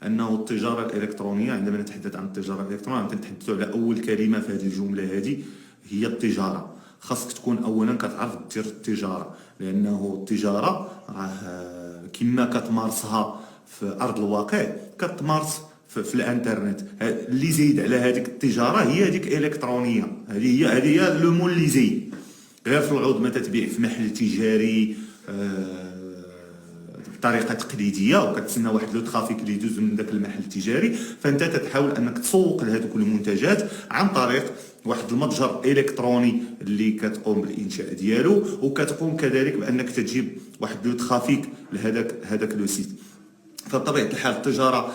انه التجاره الالكترونيه، عندما نتحدث عن التجاره الالكترونيه كنتحدثوا على اول كلمه في هذه الجمله هذه هي التجاره. خاصك تكون اولا كتعرف دير التجاره، لانه التجاره راه كما كتمارسها في ارض الواقع كتمارس في الانترنت. اللي زايد على هذيك التجاره هي هذيك الكترونيه، هذه لو مول اللي زايد. غير في العوض ما تتبيع في محل تجاري بطريقه تقليديه وكتسنى واحد لو ترافيك اللي يدوز من ذاك المحل التجاري، فانت تتحاول انك تسوق لهذوك المنتجات عن طريق واحد المتجر الكتروني اللي كتقوم بالانشاء ديالو، وكتقوم كذلك بانك تجيب واحد لو ترافيك لهذاك لو سيت. فبطبيعه الحال التجاره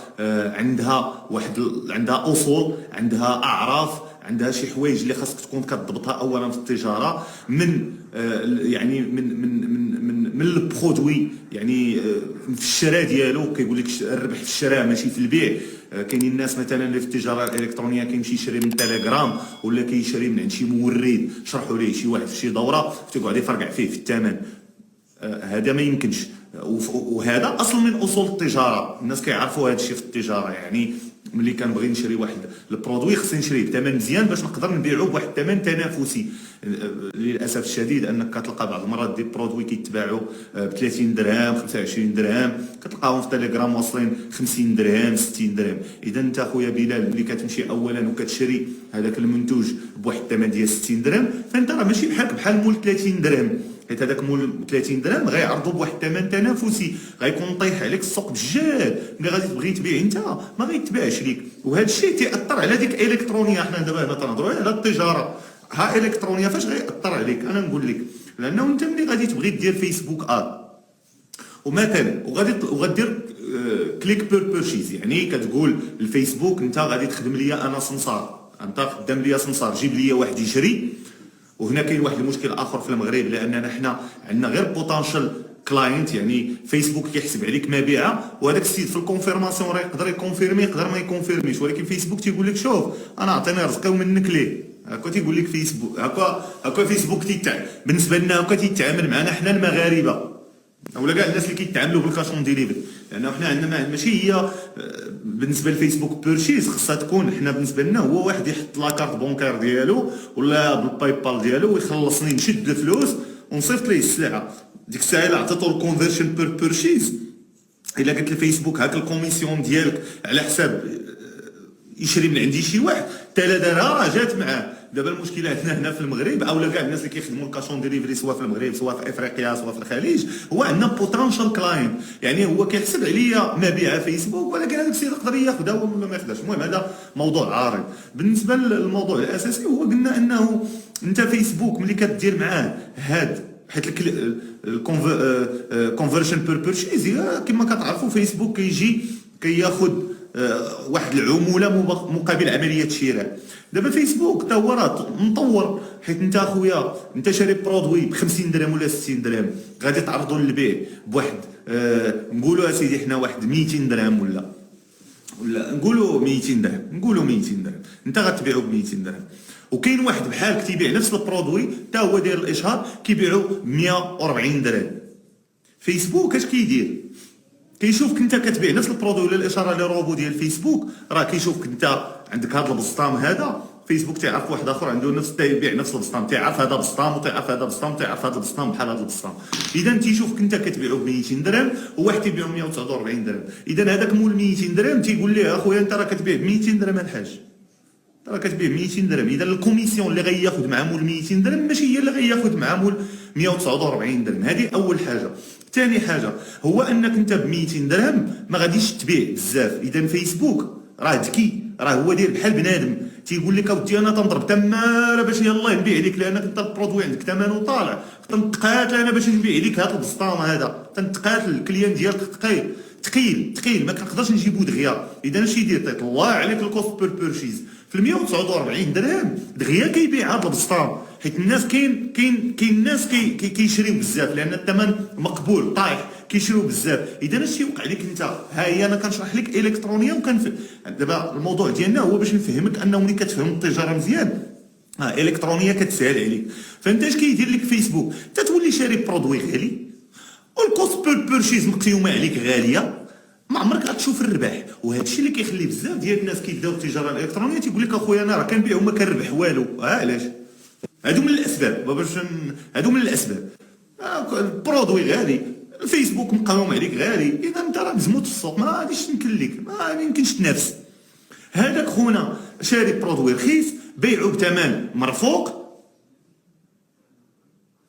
عندها اصول، عندها اعراف، عندها شي حوايج اللي خاصك تكون كتضبطها اولا في التجاره، من يعني من البرودوي، يعني في الشراء ديالو. كيقول لك الربح في الشراء ماشي في البيع. كاينين الناس مثلا اللي في التجاره الالكترونيه كيمشي يشري من تيليجرام ولا كيشري من عند شي مورد شرحوا ليه شي واحد في شي دوره تيقعد يفرقع فيه في الثمن. هذا ما يمكنش، وهذا اصل من اصول التجاره. الناس كيعرفوا هذا الشيء في التجاره. يعني ملي كنبغي نشري واحد البرودوي خصني نشريه بثمن مزيان باش نقدر نبيعوه بواحد الثمن تنافسي. للاسف الشديد انك كتلقى بعض المرات دي برودوي كيتباعوا ب 30 درهم 25 درهم، كتلقاهم في تيليجرام واصلين 50 درهم 60 درهم. اذا انت اخويا بلال ملي كتمشي اولا وكتشري هذاك المنتوج بواحد الثمن ديال 60 درهم، فانت راه ماشي بحال مول 30 درهم، حيت هذاك مول 30 درهم غيعرضوا بواحد الثمن تنافسي، غيكون طايح عليك السوق بجد. ملي غادي تبغي تبيع انت ما غيتباعش ليك، وهذا الشيء تيأثر على ديك الكترونيه. حنا دابا هنا تنهضروا على التجاره، ها الكترونيه فاش غيأثر عليك؟ انا نقول لك، لانه انت ملي غادي تبغي دير فيسبوك ومثلا وغادير كليك بير بيرشيز، يعني كتقول الفيسبوك انت غادي تخدم ليا انا سمسار، انت خدام ليا سمسار، جيب ليا واحد يشري. وهنا كاين واحد المشكل اخر في المغرب، لاننا حنا عندنا غير بوتنشال كلاينت، يعني فيسبوك كيحسب عليك مبيعه، وهذاك السيد في الكونفيرماسيون راه يقدر يكونفيرمي يقدر ما يكونفيرميش، ولكن فيسبوك تيقول لك شوف انا عطيني رزقي ومنك ليه. هكا تيقول لك فيسبوك، هكا فيسبوك بالنسبه لنا هكا تيتعامل معنا حنا المغاربه، اولا كاع الناس اللي كيتعاملوا بالكاشون ديليفري. لانه حنا عندنا ماشي هي بالنسبه للفيسبوك بيرشيز، خصها تكون حنا بالنسبه لنا هو واحد يحط لاكارت بونكير ديالو ولا بالباي بال ديالو ويخلصني نشد الفلوس ونصيفط ليه السلعه. ديك الساعه الا عطيتو الكونفرشن بير بيرشيز، الا قلت لفيسبوك هاك الكوميسيون ديالك على حساب يشري من عندي شي واحد تالا دارها راه جات معاه. دابا المشكله عندنا هنا في المغرب، اولا كاع الناس اللي كيخدموا الكاشون ديليفري سواء في المغرب سواء في افريقيا سواء في الخليج، هو عندنا بوتنشال كلاينت، يعني هو كيحسب عليا مبيعه فيسبوك، ولكن هذاك السيد يقدر ياخذها ولا ما ياخذهاش. المهم هذا موضوع عارض. بالنسبه للموضوع الاساسي هو قلنا انه انت فيسبوك ملي كدير معاه هاد، حيت الكونفرشن بير بيرشيز كما كتعرفوا فيسبوك كيجي كياخذ واحد العموله مقابل عمليه شراء. دابا فيسبوك حتى هو راه مطور، حيت انت اخويا انت شاري برودوي ب 50 درهم ولا 60 درهم، غادي تعرضوا للبيع بواحد نقولوا اسيدي حنا واحد 200 درهم ولا نقولوا 200 درهم، انت غتبيعو ب 200 درهم. وكاين واحد بحالك تيبيع نفس البرودوي حتى هو داير الاشهار كيبيعو ب 140 درهم. فيسبوك اش كيدير؟ كيشوفك انت كتبيع نفس البرودوي ولا الاشاره لي روبو ديال فيسبوك، راه كيشوفك انت عندك هذا البسطام هذا، فيسبوك تعرف واحد اخر عنده نفس تيبيع نفس البسطام، تعرف هذا بسطام وتعرف هذا بسطام وتعرف هذا البسطام بحال هذا البسطام. اذا تيشوفك انت كتبيعو ب 200 درهم وواحد تيبيعو ب 149 درهم، اذا هذاك مول 200 درهم تيقول ليه اخويا انت راه كتبيع ب 200 درهم الحاج، راه كتبيع ب 200 درهم. اذا الكوميسيون اللي غياخذ مع مول 200 درهم ماشي هي اللي غياخذ مع مول 149 درهم. هذه اول حاجه. ثاني حاجه هو انك انت ب 200 درهم ما غاديش تبيع بزاف. اذا فيسبوك راه ذكي، راه هو داير بحال بنادم، تيقول لك اودي انا تنضرب تماره باش يلاه نبيع لك، لانك انت البرودوي عندك ثمنه طالع، تنتقاتل انا باش نبيع لك هذا البسطام هذا، تنتقاتل الكليان ديالك ثقيل ما كنقدرش نجيبو دغيا. اذا اش يدير؟ تيطلع عليك الكوست بير بيرشيز في 149 درهم دغيا كيبيع هذا البسطام، حيت الناس كاين الناس كيشريو بزاف لان الثمن مقبول طايح، كيشريو بزاف. اذا اش يوقع لك انت؟ ها هي انا كنشرح لك الكترونيه دابا الموضوع ديالنا هو باش نفهمك انه ملي كتفهم التجاره مزيان الكترونيه كتسهل عليك. فانت اش كيدير لك فيسبوك؟ انت تولي شاري برودوي غالي والكوست بير بيرشيز مقيومه عليك غاليه، ما عمرك غتشوف الربح. وهذا الشيء اللي كيخلي بزاف ديال الناس كيبداو التجاره الالكترونيه تيقول لك اخويا انا راه كنبيع وما كنربح والو. علاش؟ هادو من الاسباب هادو من الاسباب. البرودوي غالي، الفيسبوك مقاوم عليك غالي، اذا انت راه مزموت في السوق، ما غاديش تمكن لك، ما يمكنش تنافس. هذاك خونا شاري برودوي رخيص بيعو بثمن مرفوق،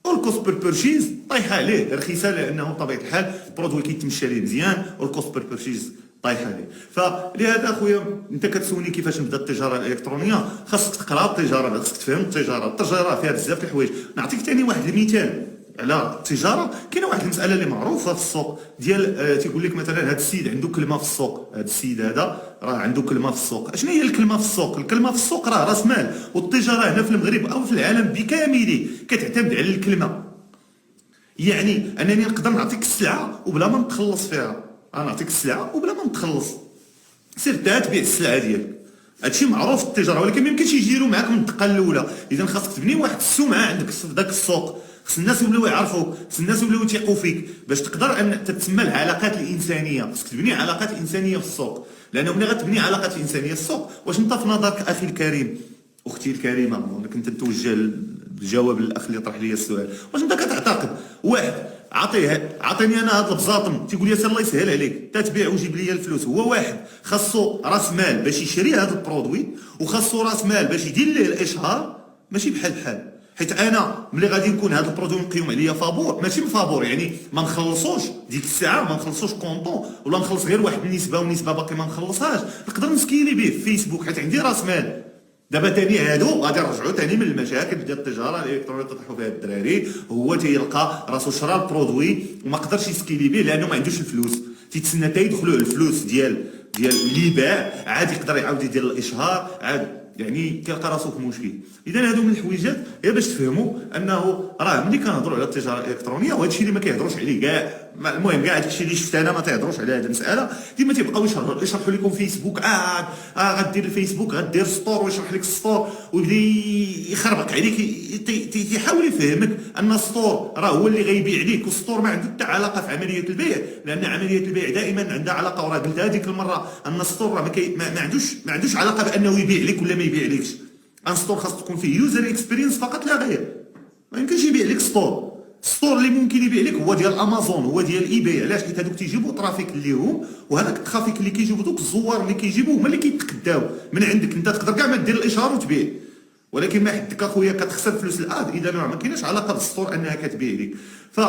والكوست بير بيرشيز طايحه عليه رخيصه، لانه بطبيعه الحال البرودوي كيتمشى ليه مزيان والكوست بير بيرشيز طايحه عليه. فلهذا اخويا انت كتسولني كيفاش نبدا التجاره الالكترونيه، خاصك تقرا التجاره، خاصك تفهم التجاره فيها بزاف د الحوايج. نعطيك ثاني واحد المثال على التجاره. كاينه واحد المساله اللي معروفه في السوق ديال تيقول لك مثلا هذا السيد عنده كلمه في السوق، هذا السيد هذا راه عنده كلمه في السوق. اشنو هي الكلمه في السوق؟ الكلمه في السوق راه راس مال، والتجاره هنا في المغرب او في العالم بكامله كتعتمد على الكلمه. يعني انني نقدر نعطيك السلعه وبلا ما نتخلص فيها، انا نعطيك السلعه وبلا ما نتخلص، سير انت تبيع السلعه ديالك. هادشي معروف في التجاره، ولكن ما يمكنش يديروا معاك من الدقه الاولى. اذا خاصك تبني واحد السمعه عندك في ذاك السوق، خص الناس يوليو يعرفوك، خص الناس يوليو يثيقوا فيك باش تقدر ان تتسمى العلاقات الانسانيه. خصك تبني علاقات انسانيه في السوق، لانه ملي غتبني علاقات انسانيه في السوق، واش انت في نظرك اخي الكريم، اختي الكريمه، انا كنت نتوجه الجواب للاخ اللي طرح لي السؤال، واش انت كتعتقد واحد عطيني انا هذا البزاطم تيقول لي الله يسهل عليك تتبيع وجيب لي الفلوس، هو واحد خاصو راس مال باش يشري هذا البرودوي، وخاصو راس مال باش يدير ليه الاشهار، ماشي بحال بحال. حيت انا ملي غادي نكون هذا البرودوي مقيم عليا فابور، ماشي فابور يعني ما نخلصوش ديك الساعه، ما نخلصوش كونطون، ولا نخلص غير واحد النسبه ونسبه باقي ما نخلصهاش، نقدر نسكيلي به في فيسبوك حيت عندي راس مال. دابا ثاني هادو غادي نرجعوا ثاني من المشاكل ديال التجاره الالكترونيه اللي تطيحوا فيها الدراري، هو تيلقى راسو شرا البرودوي وما قدرش يسكيلي به لانه ما عندوش الفلوس، تيتسنى حتى يدخلوا الفلوس ديال اللي باع، عاد يقدر يعاود يدير الاشهار، عاد يعني كيلقى راسو في مشكل. اذا هادو من الحويجات غير باش تفهموا انه راه ملي كنهضروا على التجاره الالكترونيه وهذا الشيء اللي ما كيهضروش عليه كاع، المهم كاع داكشي اللي شفت انا ما تيهضروش على هذه المساله، ديما تيبقاو يشرحوا لكم فيسبوك، غدير الفيسبوك غدير ستور ويشرح لك الستور ويبدا يخربق عليك، تيحاول يفهمك ان الستور راه هو اللي غيبيع ليك، والستور ما عنده حتى علاقه في عمليه البيع، لان عمليه البيع دائما عندها علاقه، وراه قلت هذيك المره ان الستور راه ما عندوش علاقه بانه يبيع لك ولا ما يبيعلكش. ان ستور خاص تكون فيه يوزر اكسبيرينس فقط لا غير، ما يمكنش يبيع لك ستور. الستور اللي ممكن يبيع لك هو ديال امازون، هو ديال اي بي. علاش؟ حيت هذوك تيجيبوا ترافيك ليهم، وهذاك الترافيك اللي كيجيبوا دوك الزوار اللي كيجيبوا هما اللي كيتقداو من عندك. انت تقدر كاع ما دير الاشهار وتبيع، ولكن ما حدك اخويا كتخسر فلوس الاد. اذا ما كايناش علاقه بالستور انها كتبيع لك. ف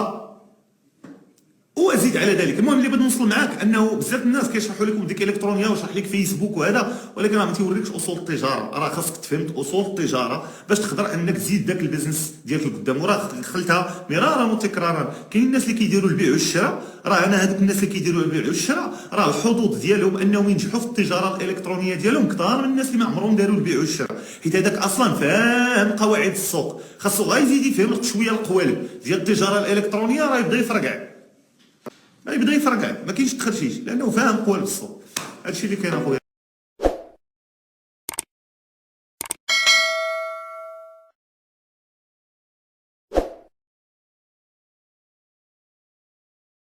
وازيد على ذلك، المهم اللي بغيت نوصل معاك انه بزاف الناس كيشرحوا لكم ديك الالكترونيه ويشرح لك فيسبوك وهذا، ولكن راه ما تيوريكش اصول التجاره. راه خاصك تفهم اصول التجاره باش تقدر انك تزيد داك البيزنس ديالك لقدام. وراه دخلتها مرارا وتكرارا، كاين الناس اللي كيديروا البيع والشراء، راه انا هذوك الناس اللي كيديروا البيع والشراء راه الحظوظ ديالهم انهم ينجحوا في التجاره الالكترونيه ديالهم كثار من الناس اللي ما عمرهم داروا البيع والشراء، حيت هذاك اصلا فاهم قواعد السوق. خاصو غير يزيد يفهم شويه القوالب ديال التجاره الالكترونيه، راه يبدا يفرقع، ما كاينش تخرشيش، لانه فاهم قوالب السوق. هادشي اللي كاين اخويا.